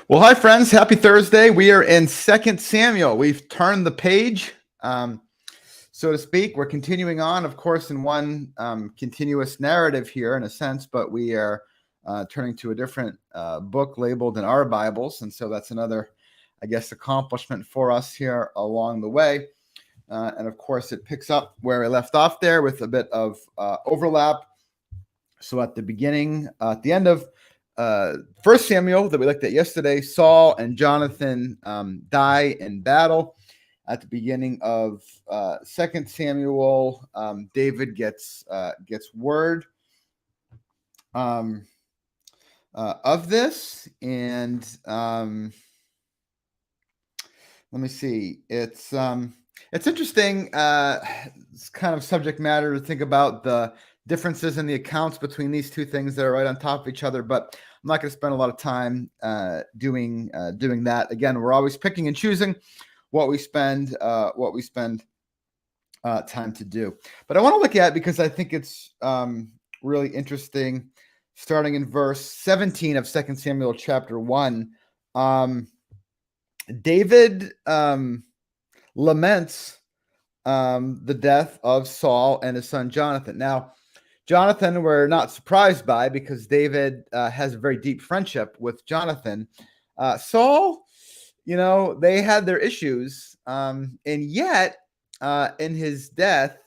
Well, hi, friends. Happy Thursday. We are in 2 Samuel. We've turned the page, so to speak. We're continuing on, of course, in one continuous narrative here, in a sense, but we are turning to a different book labeled in our Bibles. And so that's another, I guess, accomplishment for us here along the way. And of course, it picks up where we left off there with a bit of overlap. So at the beginning, at the end of 1 Samuel that we looked at yesterday, Saul and Jonathan die in battle. At the beginning of 2 Samuel, David gets word of this, and let me see. It's interesting. It's kind of subject matter to think about the differences in the accounts between these two things that are right on top of each other, but I'm not going to spend a lot of time doing that. Again, we're always picking and choosing what we spend time to do. But I want to look at, because I think it's really interesting, starting in verse 17 of 2 Samuel chapter 1. David laments the death of Saul and his son Jonathan. Now, Jonathan, we're not surprised by, because David has a very deep friendship with Jonathan. Saul, they had their issues, and yet in his death,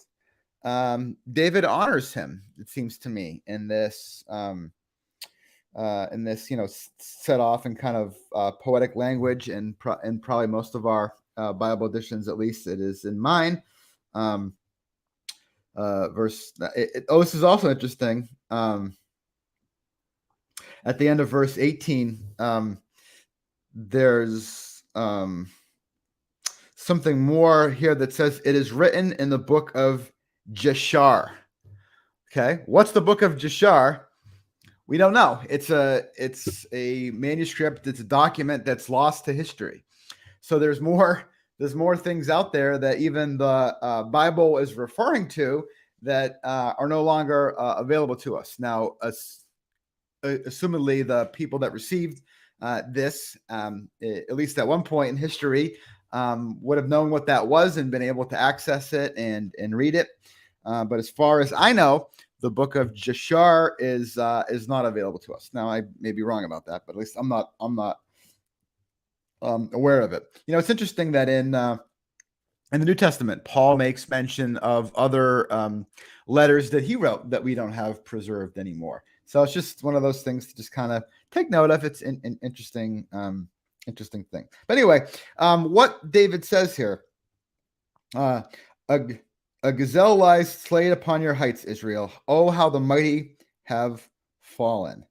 David honors him. It seems to me in this set off in kind of poetic language, and probably most of our Bible editions, at least it is in mine. This is also interesting. At the end of verse 18, there's something more here that says, "It is written in the book of Jashar." Okay, what's the book of Jashar? We don't know. It's a manuscript. It's a document that's lost to history. So there's more things out there that even the Bible is referring to that are no longer available to us. Now, assumedly, the people that received this, at least at one point in history, would have known what that was and been able to access it and read it. But as far as I know, the book of Jashar is not available to us. Now, I may be wrong about that, but at least I'm not aware of it. It's interesting that in the New Testament, Paul makes mention of other letters that he wrote that we don't have preserved anymore. So it's just one of those things to just kind of take note of. It's an interesting thing. But anyway, what David says here, a gazelle lies slain upon your heights, Israel. Oh, how the mighty have fallen.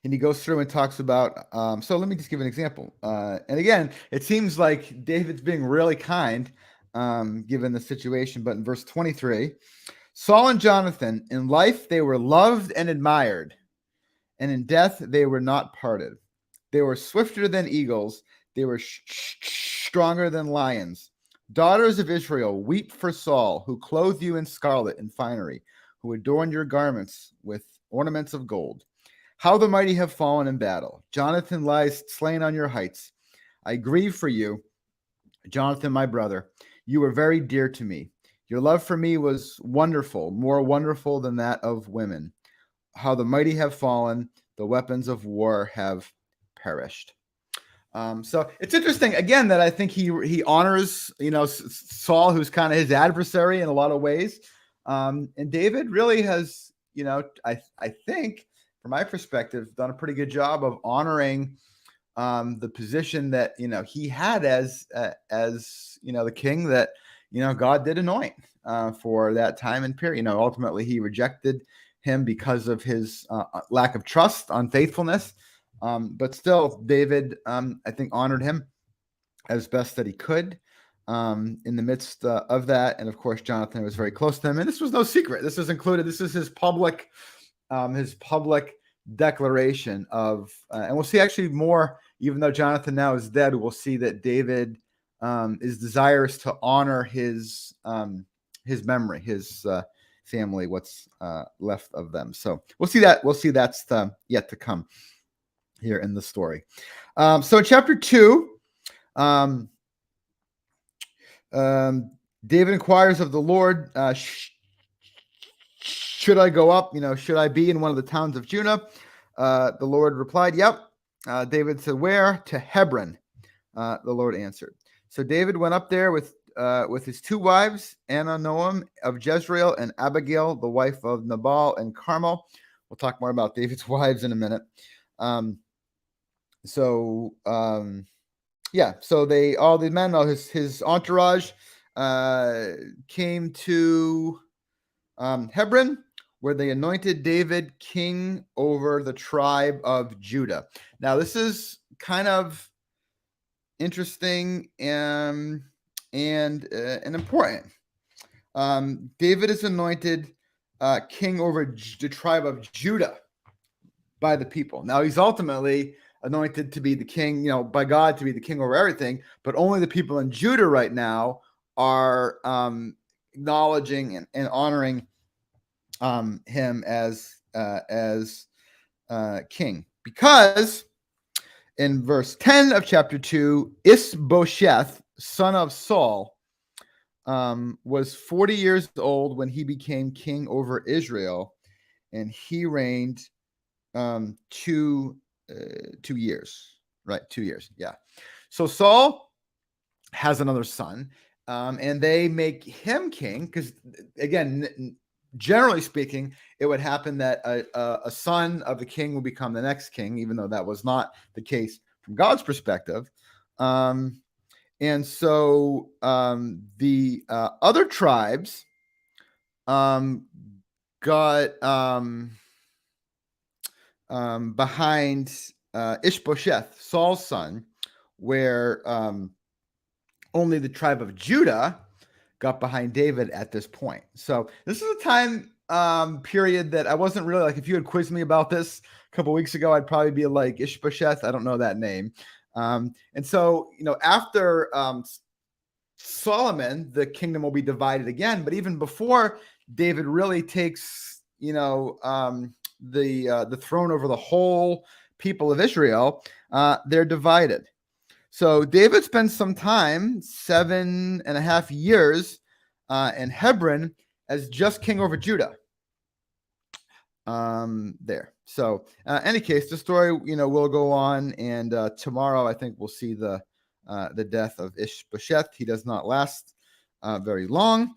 And he goes through and talks about, so let me just give an example. And again, it seems like David's being really kind, given the situation. But in verse 23, Saul and Jonathan, in life they were loved and admired, and in death they were not parted. They were swifter than eagles. They were stronger than lions. Daughters of Israel, weep for Saul, who clothed you in scarlet and finery, who adorned your garments with ornaments of gold. How the mighty have fallen in battle. Jonathan lies slain on your heights. I grieve for you, Jonathan, my brother. You were very dear to me. Your love for me was wonderful, more wonderful than that of women. How the mighty have fallen. The weapons of war have perished. So it's interesting, again, that I think he honors, Saul, who's kind of his adversary in a lot of ways. And David really has, I think, from my perspective, done a pretty good job of honoring the position that he had as the king that God did anoint for that time and period. Ultimately he rejected him because of his lack of trust, unfaithfulness, but still David, I think, honored him as best that he could in the midst of that. And of course, Jonathan was very close to him, and this was no secret. This is included. This is his public declaration of, and we'll see actually more, even though Jonathan now is dead, we'll see that David is desirous to honor his memory, his family, what's left of them. So we'll see that. We'll see that's yet to come here in the story. So in chapter 2, David inquires of the Lord, should I go up? Should I be in one of the towns of Judah? The Lord replied, yep. David said, where? To Hebron. The Lord answered. So David went up there with his 2 wives, Ahinoam of Jezreel and Abigail, the wife of Nabal and Carmel. We'll talk more about David's wives in a minute. So they, all the men, all his entourage, came to Hebron, where they anointed David king over the tribe of Judah. Now, this is kind of interesting and important. David is anointed king over the tribe of Judah by the people. Now, he's ultimately anointed to be the king, by God to be the king over everything, but only the people in Judah right now are acknowledging and honoring him as king, because in verse 10 of chapter 2, Ishbosheth, son of Saul, was 40 years old when he became king over Israel, and he reigned 2 years, right? 2 years, yeah. So Saul has another son, and they make him king because, again, generally speaking, it would happen that a son of the king will become the next king, even though that was not the case from God's perspective. And so the other tribes got behind Ishbosheth, Saul's son, where only the tribe of Judah got behind David at this point. So this is a time period that I wasn't really like, if you had quizzed me about this a couple weeks ago, I'd probably be like Ishbosheth. I don't know that name. And so, after Solomon, the kingdom will be divided again. But even before David really takes, the throne over the whole people of Israel, they're divided. So David spends some time, 7.5 years, in Hebron as just king over Judah. There. So, any case, the story, will go on, and tomorrow I think we'll see the death of Ishbosheth. He does not last very long.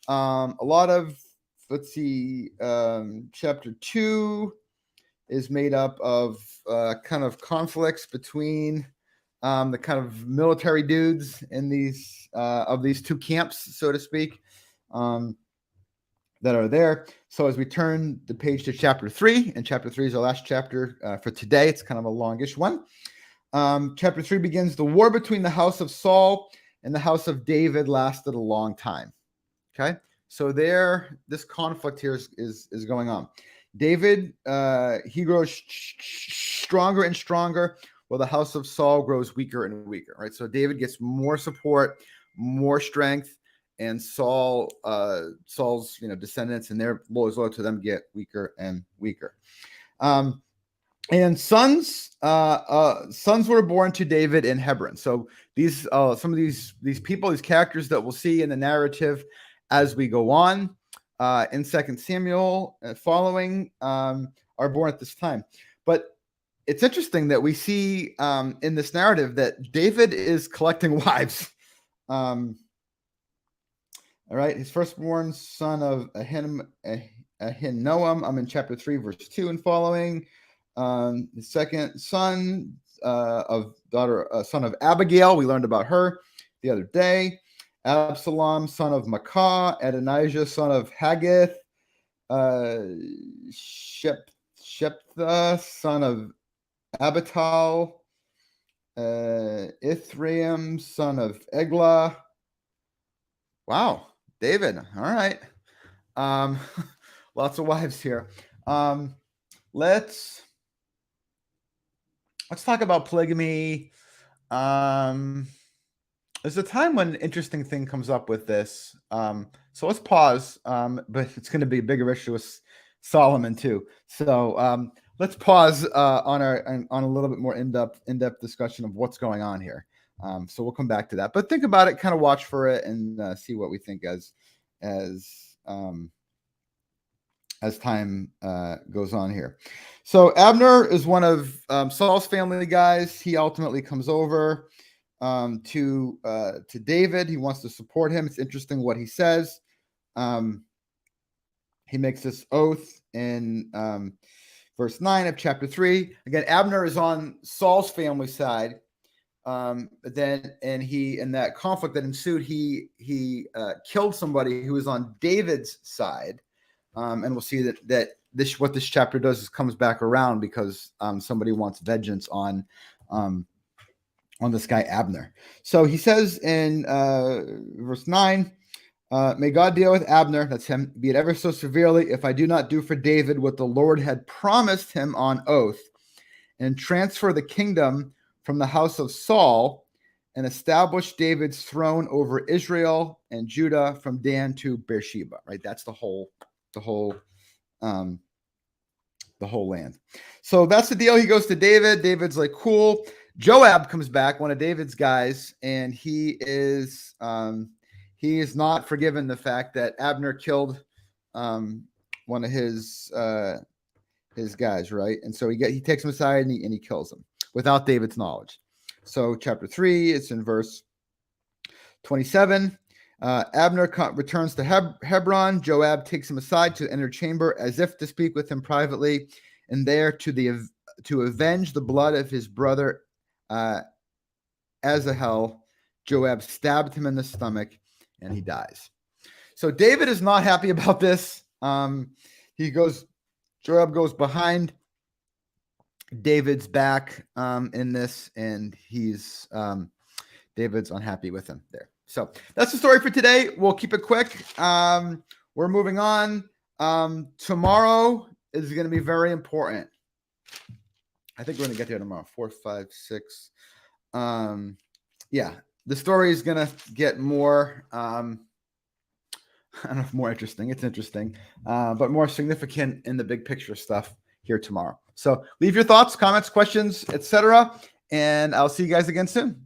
A lot of, let's see, chapter 2 is made up of kind of conflicts between the kind of military dudes in these of these 2 camps, so to speak, that are there. So as we turn the page to chapter 3, and chapter 3 is our last chapter for today. It's kind of a longish one. Chapter 3 begins. The war between the house of Saul and the house of David lasted a long time. Okay, so this conflict here is going on. David, he grows stronger and stronger, while the house of Saul grows weaker and weaker, right? So David gets more support, more strength, and Saul's descendants and their loyal to them get weaker and weaker. And sons were born to David in Hebron. So these some of these people, these characters that we'll see in the narrative as we go on in 2 Samuel following are born at this time. But it's interesting that we see in this narrative that David is collecting wives. All right, his firstborn son of Ahinoam, I'm in chapter 3, verse 2 and following. His second son son of Abigail, we learned about her the other day. Absalom, son of Maacah, Adonijah, son of Haggith, Shephthah, son of Abital, Ithream, son of Eglah. Wow, David. All right. Lots of wives here. Let's talk about polygamy. there's a time when an interesting thing comes up with this. So let's pause, but it's going to be a bigger issue with Solomon too. So let's pause on a little bit more in-depth discussion of what's going on here. So we'll come back to that. But think about it, kind of watch for it, and see what we think as time goes on here. So Abner is one of Saul's family guys. He ultimately comes over to David. He wants to support him. It's interesting what he says. He makes this oath in verse 9 of chapter 3. Again, Abner is on Saul's family side. But then, in that conflict that ensued, he killed somebody who was on David's side. And we'll see that what this chapter does is comes back around because somebody wants vengeance on this guy Abner. So he says in verse 9, may God deal with Abner, that's him, be it ever so severely, if I do not do for David what the Lord had promised him on oath, and transfer the kingdom from the house of Saul, and establish David's throne over Israel and Judah from Dan to Beersheba. Right, that's the whole land. So that's the deal. He goes to David. David's like, cool. Joab comes back, one of David's guys, and he is not forgiven the fact that Abner killed one of his guys, right? And so he takes him aside and he kills him without David's knowledge. So chapter 3, it's in verse 27. Abner returns to Hebron. Joab takes him aside to the inner chamber as if to speak with him privately, and there to avenge the blood of his brother Asahel, Joab stabbed him in the stomach and he dies. So David is not happy about this. Joab goes behind David's back in this, and David's unhappy with him there. So that's the story for today. We'll keep it quick. We're moving on. Tomorrow is going to be very important. I think we're going to get there tomorrow. 4, 5, 6. Yeah, the story is going to get more, I don't know if more interesting. It's interesting, but more significant in the big picture stuff here tomorrow. So leave your thoughts, comments, questions, etc. And I'll see you guys again soon.